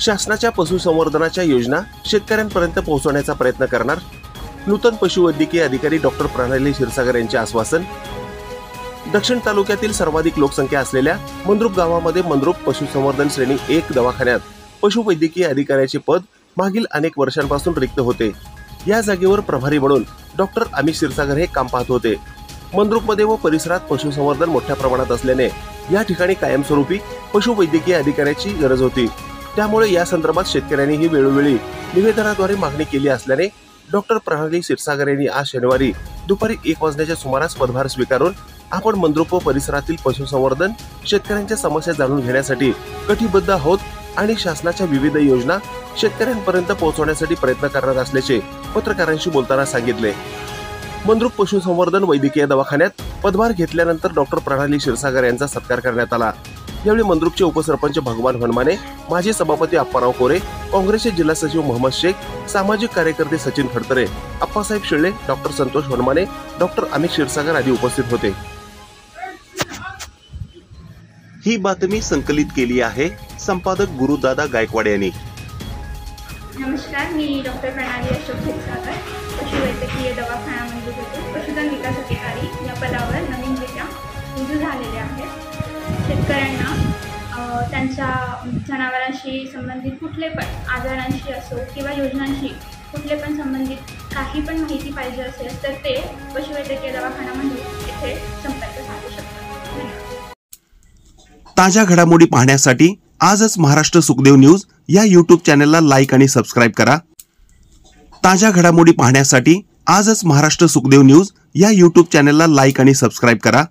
शासनाच्या पशुसंवर्धनाच्या योजना शेतकऱ्यांपर्यंत पोहोचवण्याचा प्रयत्न करणार। नूतन पशुवैद्यकीय अधिकारी डॉक्टर प्रणाली क्षीरसागर यांचे आश्वासन। दक्षिण तालुक्यातील सर्वाधिक लोकसंख्या असलेल्या मंद्रुप गावामध्ये मंद्रुप पशुसंवर्धन श्रेणी 1 दवाखान्यात पशुवैद्यकीय अधिकाऱ्याचे पद मागील अनेक वर्षांपासून रिक्त होते। या जागेवर प्रभारी म्हणून डॉक्टर अमित क्षीरसागर हे काम पाहत होते। मंद्रुपमध्ये व परिसरात पशुसंवर्धन मोठ्या प्रमाणात असल्याने या ठिकाणी कायमस्वरूपी पशुवैद्यकीय अधिकाऱ्याची गरज होती। त्यामुळे या संदर्भात शेतकऱ्यांनीही वेळोवेळी निवेदनाद्वारे मागणी केली असल्याने डॉक्टर प्रणाली क्षीरसागर यांनी आज शनिवारी दुपारी 1 वाजण्याच्या सुमारास पदभार स्वीकारून आपण मंद्रुप व परिसरातील पशुसंवर्धन शेतकऱ्यांच्या समस्या जाणून घेण्यासाठी कटिबद्ध आहोत आणि शासनाच्या विविध योजना शेतकऱ्यांपर्यंत पोहोचवण्यासाठी प्रयत्न करणार असल्याचे पत्रकारांशी बोलताना सांगितले। मंद्रुप पशुसंवर्धन वैद्यकीय दवाखान्यात पदभार घेतल्यानंतर डॉक्टर प्रणाली क्षीरसागर यांचा सत्कार करण्यात आला। यावेळी मंद्रुपचे उपसरपंच भगवान हनुमाने, माजी सभापती अप्पाराव कोरे, काँग्रेसचे जिल्हा सचिव मोहम्मद शेख, सामाजिक कार्यकर्ते सचिन खडतरे, अप्पासाहेब शिळे, डॉक्टर संतोष हनुमाने, डॉक्टर अमित क्षीरसागर आदी उपस्थित होते। ही बातमी संकलित केली आहे संपादक गुरुदादा गायकवाड यांनी। नमस्कार, मी डॉक्टर प्रणाली अशोक क्षीरसागर, पशुवैद्यकीय दवाखाना मंद्रुप येथे पशुधन विकास अधिकारी या पदावर नवीनरित्या रुजू झालेले आहेत। शेतकऱ्यांना त्यांच्या जनावरांशी संबंधित कुठले पण आजारांशी असो किंवा योजनांशी कुठले पण संबंधित काही पण माहिती पाहिजे असेल तर ते पशुवैद्यकीय दवाखाना मंद्रुप येथे संपर्क साधू शकतात। ताज्या घडामोडी पाहण्यासाठी आजच महाराष्ट्र सुखदेव न्यूज या यूट्यूब चॅनलला लाईक आणि सबस्क्राईब करा। ताज्या घडामोडी पाहण्यासाठी आजच महाराष्ट्र सुखदेव न्यूज या यूट्यूब चॅनलला लाईक आणि सबस्क्राईब करा।